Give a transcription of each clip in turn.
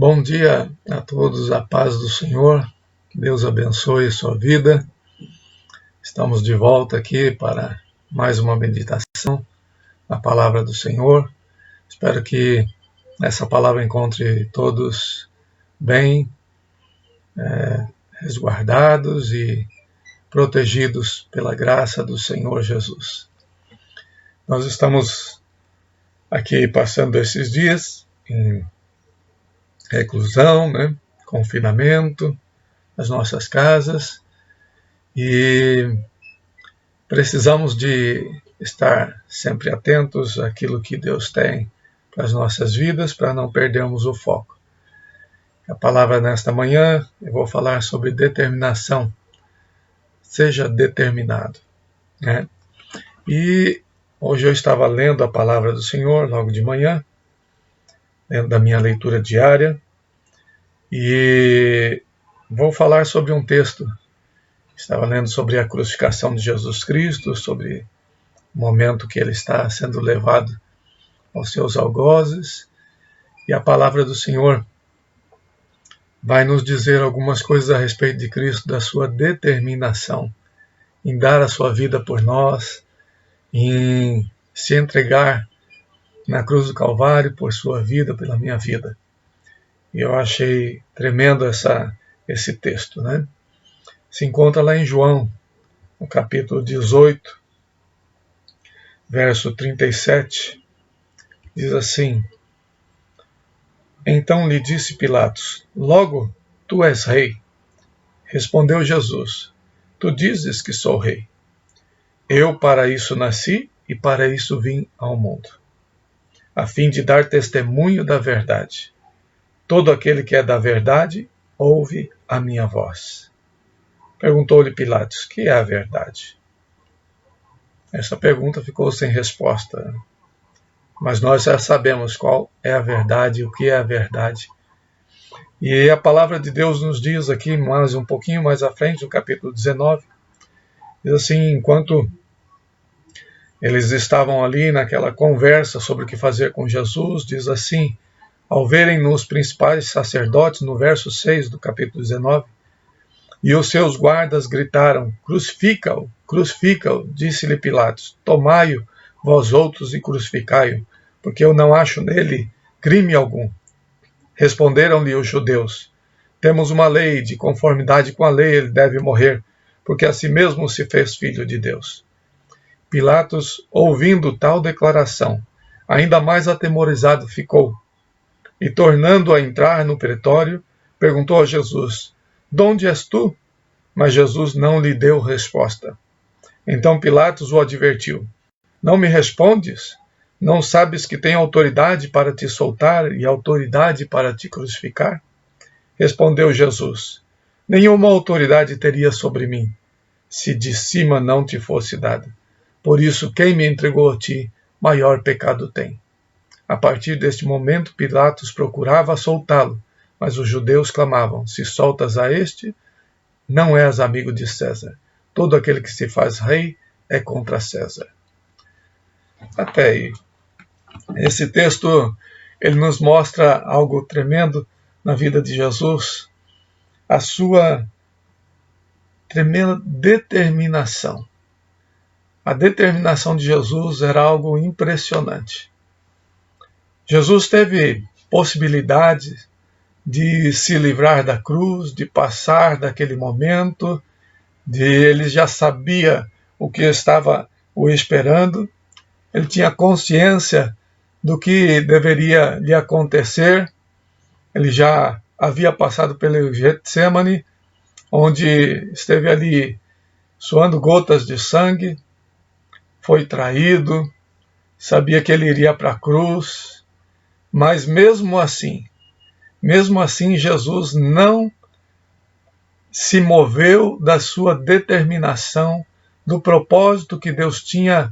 Bom dia a todos, a paz do Senhor, Deus abençoe sua vida. Estamos de volta aqui para mais uma meditação na palavra do Senhor. Espero que essa palavra encontre todos bem, resguardados e protegidos pela graça do Senhor Jesus. Nós estamos aqui passando esses dias em reclusão, confinamento, nas nossas casas, e precisamos de estar sempre atentos àquilo que Deus tem para as nossas vidas, para não perdermos o foco. A palavra nesta manhã, eu vou falar sobre determinação. Seja determinado, E hoje eu estava lendo a palavra do Senhor, logo de manhã, dentro da minha leitura diária, e vou falar sobre um texto. Estava lendo sobre a crucificação de Jesus Cristo, sobre o momento que ele está sendo levado aos seus algozes, e a palavra do Senhor vai nos dizer algumas coisas a respeito de Cristo, da sua determinação em dar a sua vida por nós, em se entregar na cruz do Calvário por sua vida, pela minha vida. E eu achei tremendo esse texto, Se encontra lá em João, no capítulo 18, verso 37, diz assim: Então lhe disse Pilatos: Logo, tu és rei. Respondeu Jesus: Tu dizes que sou rei. Eu para isso nasci e para isso vim ao mundo, a fim de dar testemunho da verdade. Todo aquele que é da verdade ouve a minha voz. Perguntou-lhe Pilatos: que é a verdade? Essa pergunta ficou sem resposta, mas nós já sabemos qual é a verdade e o que é a verdade. E a palavra de Deus nos diz aqui, mais um pouquinho mais à frente, no capítulo 19, diz assim: enquanto eles estavam ali naquela conversa sobre o que fazer com Jesus, diz assim: ao verem-no os principais sacerdotes, no verso 6 do capítulo 19, e os seus guardas gritaram: Crucifica-o, crucifica-o, disse-lhe Pilatos: Tomai-o, vós outros, e crucificai-o, porque eu não acho nele crime algum. Responderam-lhe os judeus: Temos uma lei, de conformidade com a lei ele deve morrer, porque a si mesmo se fez filho de Deus. Pilatos, ouvindo tal declaração, ainda mais atemorizado ficou, e tornando a entrar no pretório, perguntou a Jesus: De onde és tu? Mas Jesus não lhe deu resposta. Então Pilatos o advertiu: Não me respondes? Não sabes que tenho autoridade para te soltar e autoridade para te crucificar? Respondeu Jesus: Nenhuma autoridade teria sobre mim, se de cima não te fosse dada. Por isso, quem me entregou a ti, maior pecado tem. A partir deste momento, Pilatos procurava soltá-lo, mas os judeus clamavam: Se soltas a este, não és amigo de César. Todo aquele que se faz rei é contra César. Até aí. Esse texto, ele nos mostra algo tremendo na vida de Jesus, a sua tremenda determinação. A determinação de Jesus era algo impressionante. Jesus teve possibilidade de se livrar da cruz, de passar daquele momento, ele já sabia o que estava o esperando, ele tinha consciência do que deveria lhe acontecer, ele já havia passado pelo Getsemane, onde esteve ali suando gotas de sangue, foi traído, sabia que ele iria para a cruz, mas mesmo assim Jesus não se moveu da sua determinação, do propósito que Deus tinha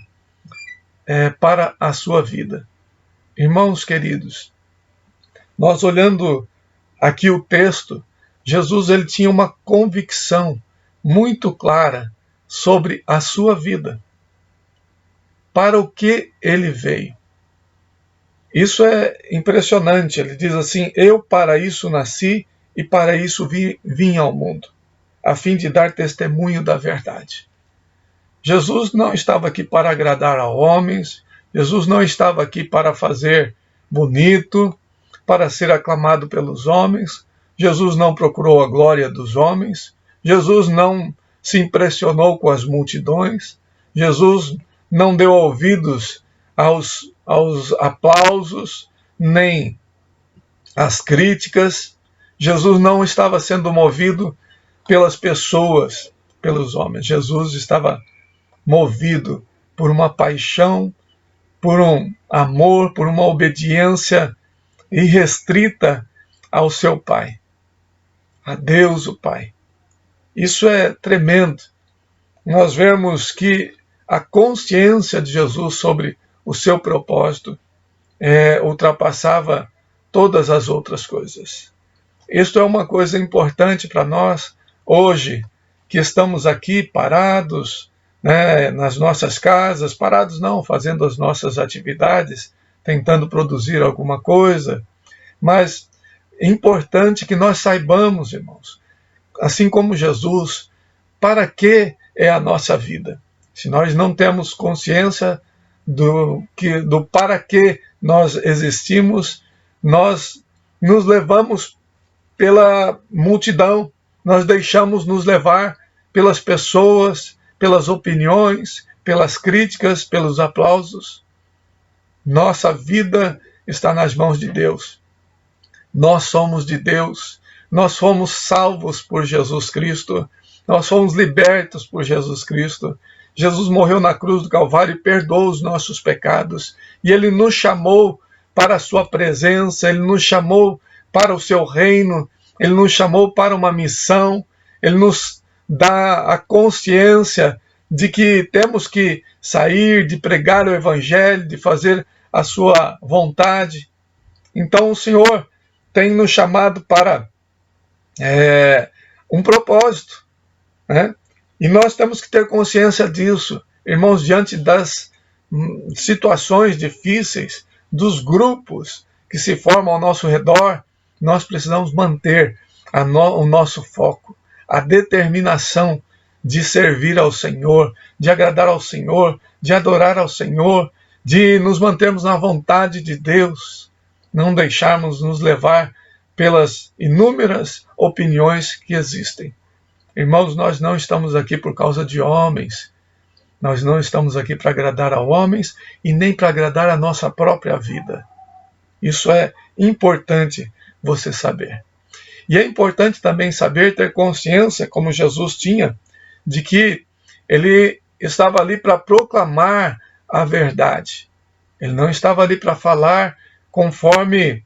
para a sua vida. Irmãos queridos, nós olhando aqui o texto, Jesus ele tinha uma convicção muito clara sobre a sua vida. Para o que ele veio? Isso é impressionante. Ele diz assim: eu para isso nasci e para isso vim ao mundo, a fim de dar testemunho da verdade. Jesus não estava aqui para agradar a homens, Jesus não estava aqui para fazer bonito, para ser aclamado pelos homens, Jesus não procurou a glória dos homens, Jesus não se impressionou com as multidões, Jesus não deu ouvidos aos aplausos, nem às críticas. Jesus não estava sendo movido pelas pessoas, pelos homens. Jesus estava movido por uma paixão, por um amor, por uma obediência irrestrita ao seu Pai, a Deus o Pai. Isso é tremendo. Nós vemos que a consciência de Jesus sobre o seu propósito ultrapassava todas as outras coisas. Isto é uma coisa importante para nós hoje, que estamos aqui parados, nas nossas casas, parados não, fazendo as nossas atividades, tentando produzir alguma coisa, mas é importante que nós saibamos, irmãos, assim como Jesus, para que é a nossa vida. Se nós não temos consciência do para que nós existimos, nós nos levamos pela multidão, nós deixamos nos levar pelas pessoas, pelas opiniões, pelas críticas, pelos aplausos. Nossa vida está nas mãos de Deus. Nós somos de Deus. Nós fomos salvos por Jesus Cristo. Nós fomos libertos por Jesus Cristo. Jesus morreu na cruz do Calvário e perdoou os nossos pecados. E Ele nos chamou para a sua presença, Ele nos chamou para o seu reino, Ele nos chamou para uma missão, Ele nos dá a consciência de que temos que sair, de pregar o Evangelho, de fazer a sua vontade. Então o Senhor tem nos chamado para um propósito, né? E nós temos que ter consciência disso, irmãos, diante das situações difíceis, dos grupos que se formam ao nosso redor, nós precisamos manter o nosso foco, a determinação de servir ao Senhor, de agradar ao Senhor, de adorar ao Senhor, de nos mantermos na vontade de Deus, não deixarmos nos levar pelas inúmeras opiniões que existem. Irmãos, nós não estamos aqui por causa de homens, nós não estamos aqui para agradar a homens e nem para agradar a nossa própria vida. Isso é importante você saber. E é importante também saber, ter consciência, como Jesus tinha, de que ele estava ali para proclamar a verdade. Ele não estava ali para falar conforme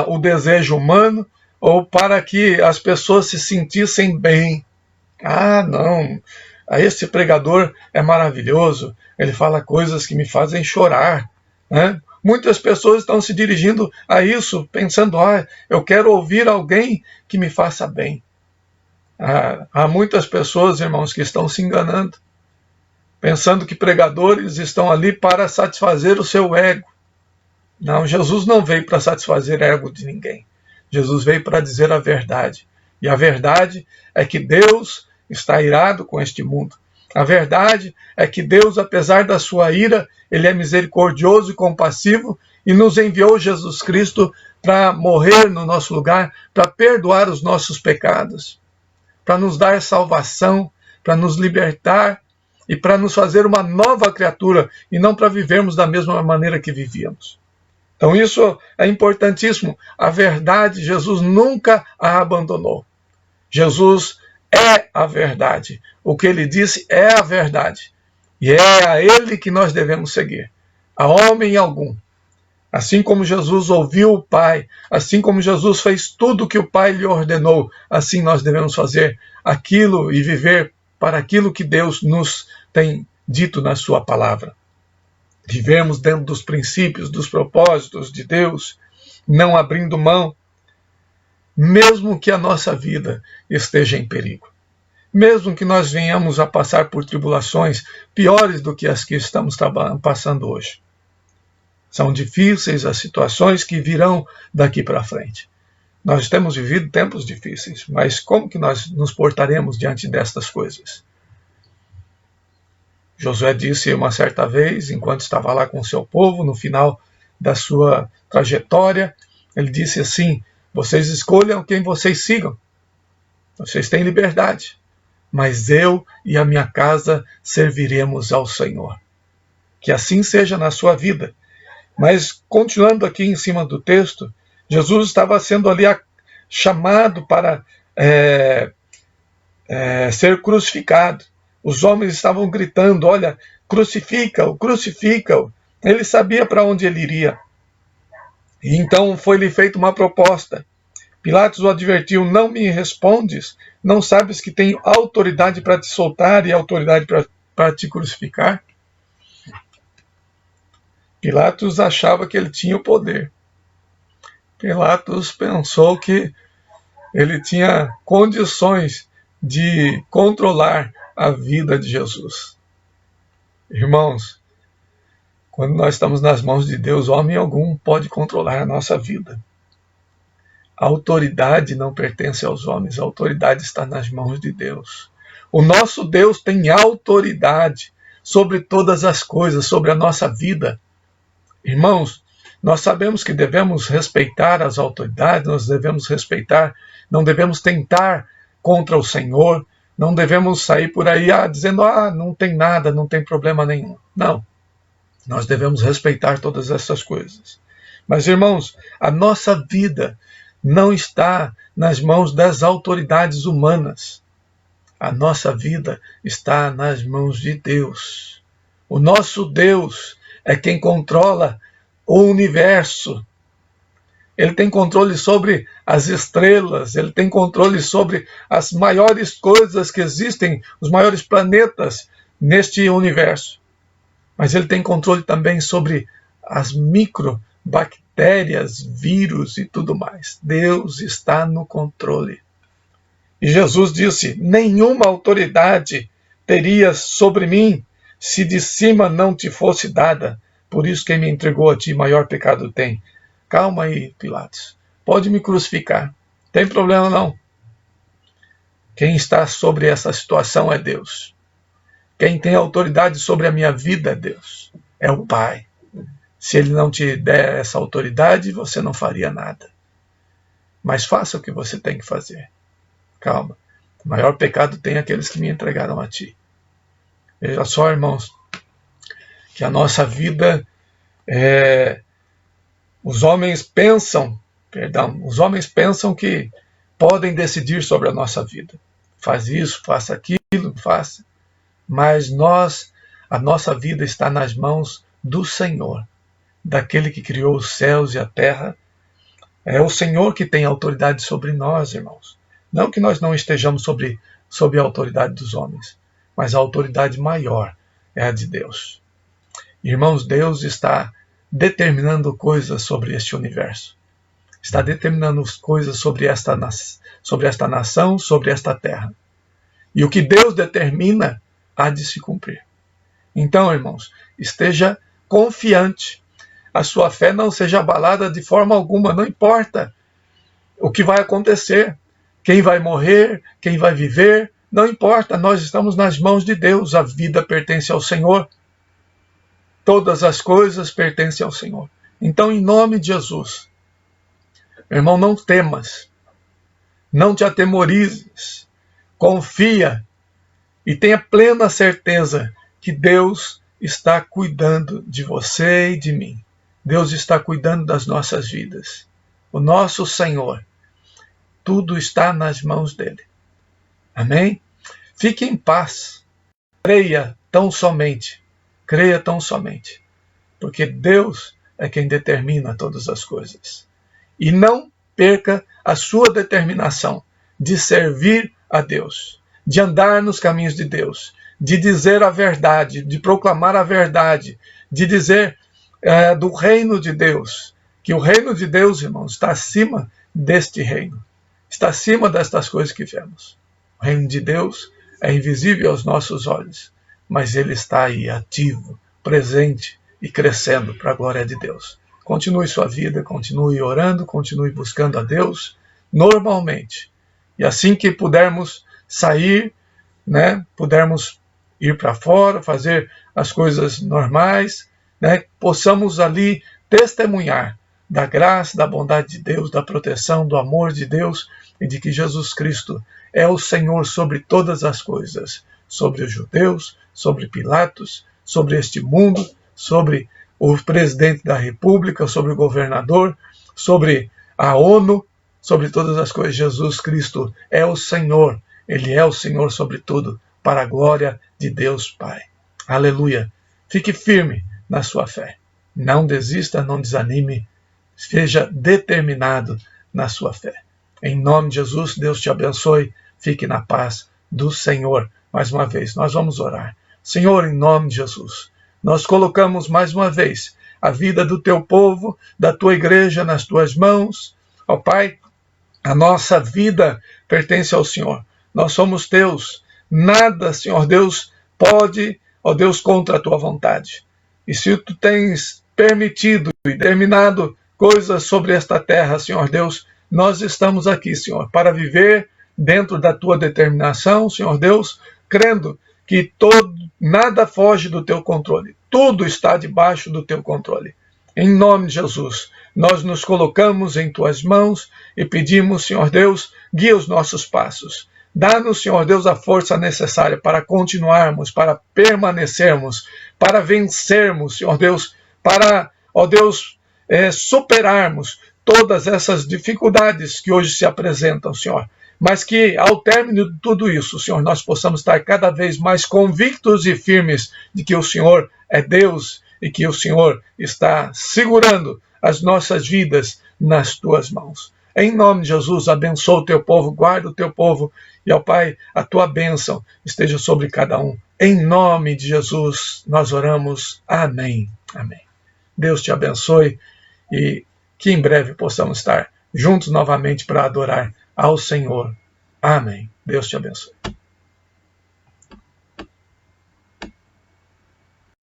o desejo humano ou para que as pessoas se sentissem bem. Ah, não, esse pregador é maravilhoso, ele fala coisas que me fazem chorar, né? Muitas pessoas estão se dirigindo a isso, pensando, eu quero ouvir alguém que me faça bem. Há muitas pessoas, irmãos, que estão se enganando, pensando que pregadores estão ali para satisfazer o seu ego. Não, Jesus não veio para satisfazer o ego de ninguém. Jesus veio para dizer a verdade. E a verdade é que Deus está irado com este mundo. A verdade é que Deus, apesar da sua ira, Ele é misericordioso e compassivo e nos enviou Jesus Cristo para morrer no nosso lugar, para perdoar os nossos pecados, para nos dar salvação, para nos libertar e para nos fazer uma nova criatura e não para vivermos da mesma maneira que vivíamos. Então isso é importantíssimo. A verdade, Jesus nunca a abandonou. Jesus é a verdade. O que ele disse é a verdade. E é a ele que nós devemos seguir. A homem algum. Assim como Jesus ouviu o Pai, assim como Jesus fez tudo o que o Pai lhe ordenou, assim nós devemos fazer aquilo e viver para aquilo que Deus nos tem dito na sua palavra. Vivemos dentro dos princípios, dos propósitos de Deus, não abrindo mão, mesmo que a nossa vida esteja em perigo. Mesmo que nós venhamos a passar por tribulações piores do que as que estamos passando hoje. São difíceis as situações que virão daqui para frente. Nós temos vivido tempos difíceis, mas como que nós nos portaremos diante destas coisas? Josué disse uma certa vez, enquanto estava lá com o seu povo, no final da sua trajetória, ele disse assim: vocês escolham quem vocês sigam. Vocês têm liberdade, mas eu e a minha casa serviremos ao Senhor. Que assim seja na sua vida. Mas, continuando aqui em cima do texto, Jesus estava sendo ali chamado para ser crucificado. Os homens estavam gritando: olha, crucifica-o, crucifica-o. Ele sabia para onde ele iria. E então foi-lhe feita uma proposta. Pilatos o advertiu: não me respondes? Não sabes que tenho autoridade para te soltar e autoridade para te crucificar? Pilatos achava que ele tinha o poder. Pilatos pensou que ele tinha condições de controlar a vida de Jesus. Irmãos, quando nós estamos nas mãos de Deus, homem algum pode controlar a nossa vida. A autoridade não pertence aos homens, a autoridade está nas mãos de Deus. O nosso Deus tem autoridade sobre todas as coisas, sobre a nossa vida. Irmãos, nós sabemos que devemos respeitar as autoridades, nós devemos respeitar, não devemos tentar contra o Senhor, não devemos sair por aí dizendo: não tem nada, não tem problema nenhum. Não, nós devemos respeitar todas essas coisas. Mas, irmãos, a nossa vida não está nas mãos das autoridades humanas. A nossa vida está nas mãos de Deus. O nosso Deus é quem controla o universo. Ele tem controle sobre as estrelas, ele tem controle sobre as maiores coisas que existem, os maiores planetas neste universo. Mas ele tem controle também sobre as microbactérias, vírus e tudo mais. Deus está no controle. E Jesus disse: nenhuma autoridade terias sobre mim se de cima não te fosse dada. Por isso quem me entregou a ti maior pecado tem. Calma aí, Pilatos. Pode me crucificar. Tem problema não. Quem está sobre essa situação é Deus. Quem tem autoridade sobre a minha vida é Deus. É o Pai. Se Ele não te der essa autoridade, você não faria nada. Mas faça o que você tem que fazer. Calma. O maior pecado tem aqueles que me entregaram a ti. Veja só, irmãos, que a nossa vida os homens pensam que podem decidir sobre a nossa vida. Faz isso, faça aquilo, faça. Mas a nossa vida está nas mãos do Senhor, daquele que criou os céus e a terra. É o Senhor que tem autoridade sobre nós, irmãos. Não que nós não estejamos sob a autoridade dos homens, mas a autoridade maior é a de Deus. Irmãos, Deus está determinando coisas sobre este universo. Está determinando coisas sobre esta nação, sobre esta terra. E o que Deus determina há de se cumprir. Então, irmãos, esteja confiante. A sua fé não seja abalada de forma alguma, não importa o que vai acontecer, quem vai morrer, quem vai viver, não importa, nós estamos nas mãos de Deus, a vida pertence ao Senhor. Todas as coisas pertencem ao Senhor. Então, em nome de Jesus, irmão, não temas, não te atemorizes, confia e tenha plena certeza que Deus está cuidando de você e de mim. Deus está cuidando das nossas vidas. O nosso Senhor, tudo está nas mãos dele. Amém? Fique em paz. Creia tão somente, porque Deus é quem determina todas as coisas. E não perca a sua determinação de servir a Deus, de andar nos caminhos de Deus, de dizer a verdade, de proclamar a verdade, de dizer do reino de Deus, que o reino de Deus, irmãos, está acima deste reino, está acima destas coisas que vemos. O reino de Deus é invisível aos nossos olhos, mas ele está aí, ativo, presente e crescendo para a glória de Deus. Continue sua vida, continue orando, continue buscando a Deus normalmente. E assim que pudermos sair, pudermos ir para fora, fazer as coisas normais, possamos ali testemunhar da graça, da bondade de Deus, da proteção, do amor de Deus e de que Jesus Cristo é o Senhor sobre todas as coisas, sobre os judeus, sobre Pilatos, sobre este mundo, sobre o presidente da República, sobre o governador, sobre a ONU, sobre todas as coisas. Jesus Cristo é o Senhor, Ele é o Senhor sobre tudo, para a glória de Deus Pai. Aleluia! Fique firme na sua fé. Não desista, não desanime, seja determinado na sua fé. Em nome de Jesus, Deus te abençoe, fique na paz do Senhor. Mais uma vez, nós vamos orar. Senhor, em nome de Jesus, nós colocamos mais uma vez a vida do teu povo, da tua igreja nas tuas mãos. Ó Pai, a nossa vida pertence ao Senhor. Nós somos teus. Nada, Senhor Deus, pode, ó Deus, contra a tua vontade. E se tu tens permitido e determinado coisas sobre esta terra, Senhor Deus, nós estamos aqui, Senhor, para viver dentro da tua determinação, Senhor Deus, crendo que nada foge do teu controle. Tudo está debaixo do teu controle. Em nome de Jesus, nós nos colocamos em tuas mãos e pedimos, Senhor Deus, guia os nossos passos. Dá-nos, Senhor Deus, a força necessária para continuarmos, para permanecermos, para vencermos, Senhor Deus, para, ó Deus, superarmos todas essas dificuldades que hoje se apresentam, Senhor. Mas que, ao término de tudo isso, Senhor, nós possamos estar cada vez mais convictos e firmes de que o Senhor é Deus e que o Senhor está segurando as nossas vidas nas tuas mãos. Em nome de Jesus, abençoa o teu povo, guarda o teu povo e, ó Pai, a tua bênção esteja sobre cada um. Em nome de Jesus, nós oramos. Amém. Amém. Deus te abençoe e que em breve possamos estar juntos novamente para adorar ao Senhor. Amém. Deus te abençoe.